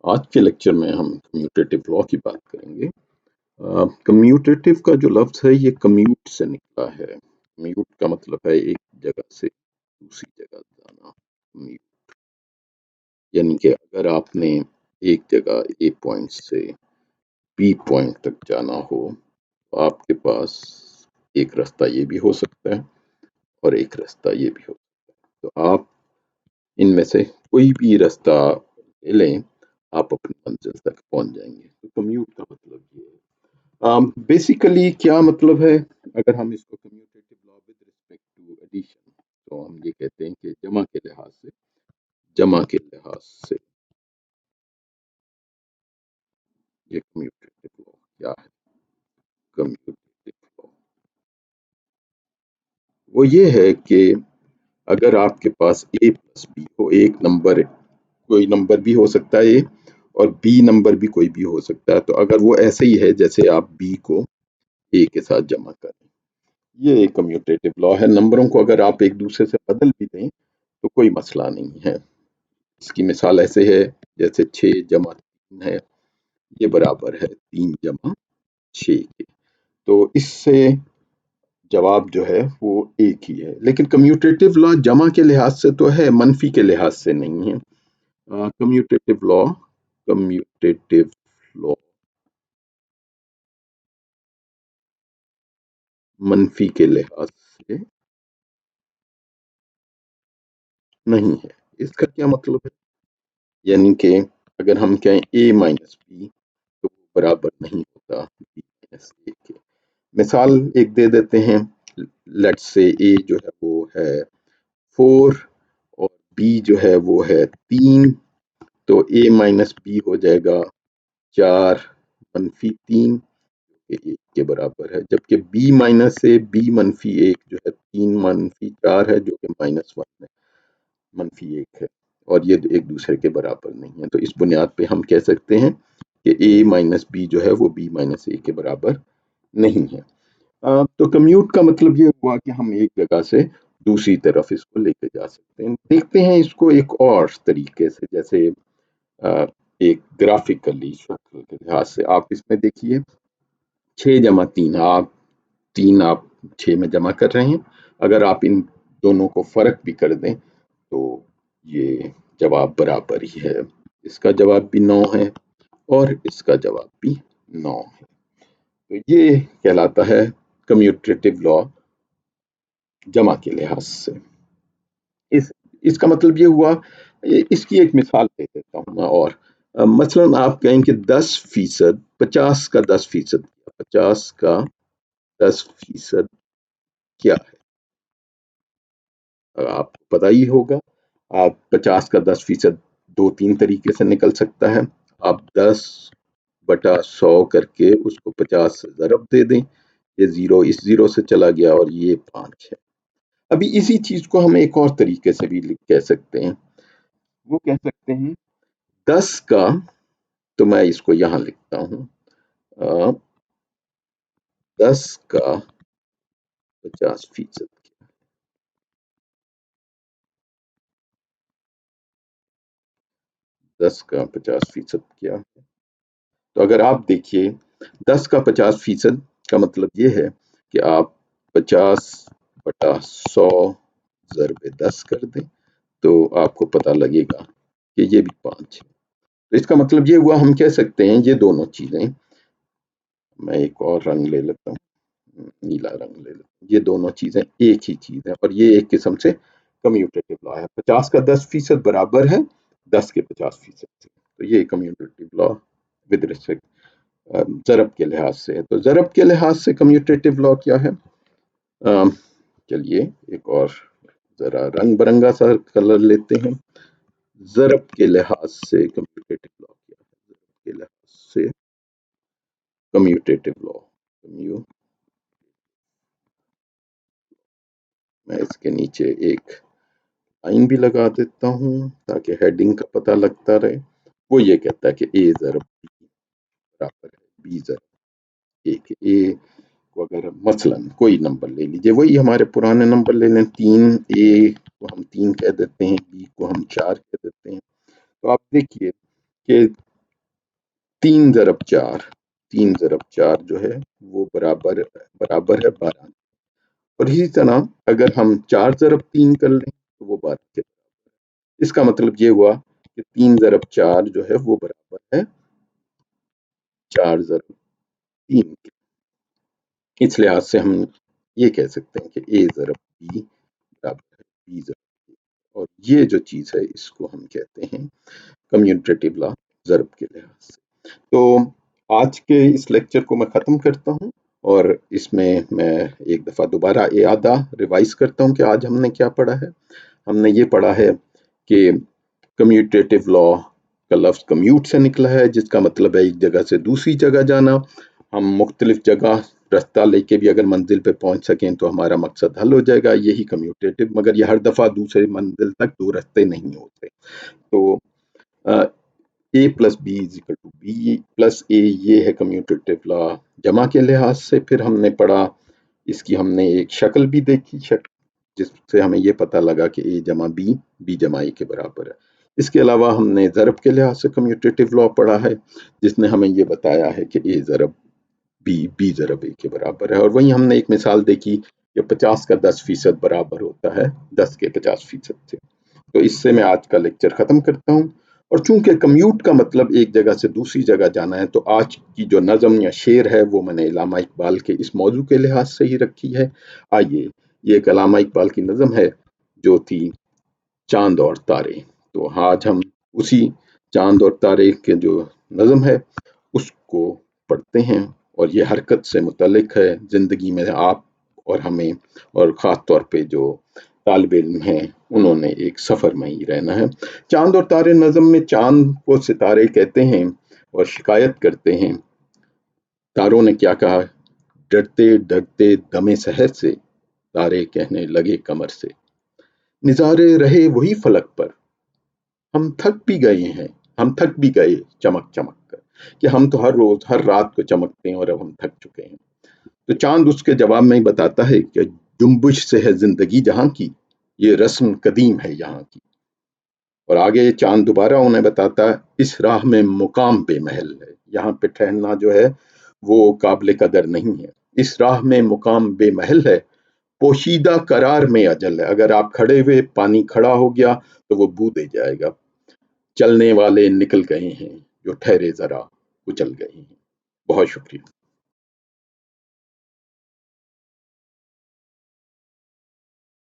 आज के लेक्चर में हम कम्यूटेटिव लॉ की बात करेंगे। कम्यूटेटिव का जो लफ्ज़ है ये कम्यूट से निकला है। कम्यूट का मतलब है एक जगह से दूसरी जगह जाना। कम्यूट यानी कि अगर आपने एक जगह ए पॉइंट से बी पॉइंट तक जाना हो तो आपके पास एक रास्ता ये भी हो सकता है और एक रास्ता ये भी हो सकता है। तो आप इनमें से कोई भी रास्ता ले लें, आप अपनी मंजिल तक पहुंच जाएंगे। तो कम्यूट का मतलब ये है। बेसिकली क्या मतलब है, अगर हम इसको commutative law with respect to addition, तो हम ये कहते हैं कि जमा के लिहाज से ये कम्यूटेटिव लॉ क्या है। कम्यूटेटिव लॉ वो ये है कि अगर आपके पास ए प्लस बी हो, एक नंबर कोई नंबर भी हो सकता है ए, और बी नंबर भी कोई भी हो सकता है, तो अगर वो ऐसे ही है जैसे आप बी को ए के साथ जमा करें, ये एक कम्यूटेटिव लॉ है। नंबरों को अगर आप एक दूसरे से बदल भी दें तो कोई मसला नहीं है। इसकी मिसाल ऐसे है जैसे 6 जमा 3 है, ये बराबर है 3 जमा 6 के। तो इससे जवाब जो है वो एक ही है। लेकिन कम्यूटेटिव लॉ जमा के लिहाज से तो है, मनफी के लिहाज से नहीं है। कम्यूटेटिव लॉ मनफी के लिहाज से नहीं है। इसका क्या मतलब है, यानी कि अगर हम कहें a माइनस बी तो बराबर नहीं होता b माइनस ए के। मिसाल एक दे देते हैं, लेट्स से a जो है वो है 4 और b जो है वो है 3, तो a माइनस बी हो जाएगा 4 मनफी 3 1 के बराबर है, जबकि b माइनस से b मनफी 1 जो है 3 मनफी 4 है जो कि माइनस 1 है, मनफी 1 है, और ये एक दूसरे के बराबर नहीं है। तो इस बुनियाद पे हम कह सकते हैं कि a माइनस बी जो है वो b माइनस ए के बराबर नहीं है। तो कम्यूट का मतलब ये हुआ कि हम एक जगह से दूसरी तरफ इसको लेके जा सकते हैं। देखते हैं इसको एक और तरीके से, जैसे अ, एक ग्राफिकली शक्ल के लिहाज से आप इसमें देखिए 6 जमा 3, आप 6 में जमा कर रहे हैं। अगर आप इन दोनों को फर्क भी कर दें तो ये जवाब बराबर ही है। इसका जवाब भी 9 है और इसका जवाब भी 9 है। तो ये कहलाता है कम्यूटेटिव लॉ जमा के लिहाज से। इस इसका मतलब ये हुआ, इसकी एक मिसाल दे देता हूँ मैं। और मसलन आप कहें कि 10% 50 का 10%, 50 का 10% क्या है, आपको पता ही होगा। आप 50 का 10% 2-3 तरीके से निकल सकता है। आप 10/100 करके उसको 50 से ज़रब दे दें, ये 0 इस 0 से चला गया और ये 5 है। अभी इसी चीज को हम एक और तरीके से भी कह सकते हैं। वो कह सकते हैं 10 का, तो मैं इसको यहाँ लिखता हूँ, 10 का 50%, 10 का 50% क्या है। तो अगर आप देखिए 10 का 50% का मतलब ये है कि आप 50/100 ज़रबे 10 कर दें तो आपको पता लगेगा कि ये भी 5 है। तो इसका मतलब ये हुआ, हम कह सकते हैं ये दोनों चीजें, मैं एक और रंग ले लेता हूँ, नीला रंग ले लेता हूँ, ये दोनों चीजें एक ही चीज है और ये एक किस्म से कम्यूटेटिव लॉ है। 50 का 10% बराबर है 10 के 50% से। तो ये कम्यूटेटिव लॉ विद रिस्पेक्ट ज़रब के लिहाज से है। तो ज़रब के लिहाज से कम्यूटेटिव लॉ क्या है, चलिए एक और जरा रंग बिरंगा सा कलर लेते हैं। ज़रब के लिहाज से कम्यूटेटिव लॉ क्या है, ज़रब के लिहाज से कम्यूटेटिव लॉ, मैं इसके नीचे एक लाइन भी लगा देता हूँ ताकि हेडिंग का पता लगता रहे। वो ये कहता है कि ए ज़रब बी बराबर है बी ज़रब ए के। ए को अगर मसलन कोई नंबर ले लीजिए, वही हमारे पुराने नंबर ले लें, 3, ए को हम 3 कह देते हैं, बी को हम 4 कह देते हैं। तो आप देखिए कि 3 ضرب 4، 3 ضرب 4 جو ہے وہ برابر ہے 12۔ اور اسی طرح اگر ہم 4 ضرب 3 کر لیں تو وہ 12 کے برابر ہے۔ اس کا مطلب یہ ہوا کہ 3 ضرب 4 جو ہے وہ برابر ہے 4 ضرب 3 کے۔ اس لحاظ سے ہم یہ کہہ سکتے ہیں کہ اے ضرب بی برابر ہے بی ضرب اے، اور یہ جو چیز ہے اس کو ہم کہتے ہیں کمیوٹیٹو لا ضرب کے لحاظ سے۔ تو آج کے اس لیکچر کو میں ختم کرتا ہوں، اور اس میں ایک دفعہ دوبارہ اعادہ ریوائز کرتا ہوں کہ آج ہم نے کیا پڑھا ہے۔ ہم نے یہ پڑھا ہے کہ کمیوٹیٹو لا کا لفظ کمیوٹ سے نکلا ہے، جس کا مطلب ہے ایک جگہ سے دوسری جگہ جانا۔ ہم مختلف جگہ رستہ لے کے بھی اگر منزل پہ پہنچ سکیں تو ہمارا مقصد حل ہو جائے گا، یہی کمیوٹیٹو۔ مگر یہ ہر دفعہ دوسرے منزل تک 2 رستے نہیں ہوتے۔ تو A plus B is equal to B plus A, یہ ہے کمیوٹیٹو لا جمع کے لحاظ سے۔ پھر ہم نے پڑھا، اس کی ہم نے ایک شکل بھی دیکھی، جس سے ہمیں یہ پتہ لگا کہ اے جمع بی، بی جمع اے کے برابر ہے۔ اس کے علاوہ ہم نے ضرب کے لحاظ سے کمیوٹیٹو لا پڑھا ہے، جس نے ہمیں یہ بتایا ہے کہ اے ضرب بی، بی ضرب اے کے برابر ہے۔ اور وہیں ہم نے ایک مثال دیکھی کہ 50 کا 10% برابر ہوتا ہے 10 کے 50% سے۔ تو اس سے میں آج کا لیکچر ختم کرتا ہوں۔ اور چونکہ کمیوٹ کا مطلب ایک جگہ سے دوسری جگہ جانا ہے، تو آج کی جو نظم یا شعر ہے وہ میں نے علامہ اقبال کے اس موضوع کے لحاظ سے ہی رکھی ہے۔ آئیے، یہ ایک علامہ اقبال کی نظم ہے جو تھی چاند اور تارے۔ تو آج ہم اسی چاند اور تارے کے جو نظم ہے اس کو پڑھتے ہیں، اور یہ حرکت سے متعلق ہے۔ زندگی میں آپ اور ہمیں، اور خاص طور پہ جو طالب علم ہیں، انہوں نے ایک سفر میں ہی رہنا ہے۔ چاند اور تارے نظم میں چاند کو ستارے کہتے ہیں اور شکایت کرتے ہیں، تاروں نے کیا کہا، ڈرتے ڈرتے دم سحر سے، تارے کہنے لگے کمر سے، نظارے رہے وہی فلک پر، ہم تھک بھی گئے ہیں، ہم تھک بھی گئے چمک چمک کر، کہ ہم تو ہر روز ہر رات کو چمکتے ہیں اور اب ہم تھک چکے ہیں۔ تو چاند اس کے جواب میں بتاتا ہے کہ جنبش سے ہے زندگی جہاں کی، یہ رسم قدیم ہے یہاں کی۔ اور آگے چاند دوبارہ انہیں بتاتا ہے، اس راہ میں مقام بے محل ہے، یہاں پہ ٹھہرنا جو ہے وہ قابل قدر نہیں ہے۔ اس راہ میں مقام بے محل ہے، پوشیدہ قرار میں اجل ہے۔ اگر آپ کھڑے ہوئے پانی کھڑا ہو گیا تو وہ بو دے جائے گا۔ چلنے والے نکل گئے ہیں، جو ٹھہرے ذرا کچل گئے ہیں۔ بہت شکریہ۔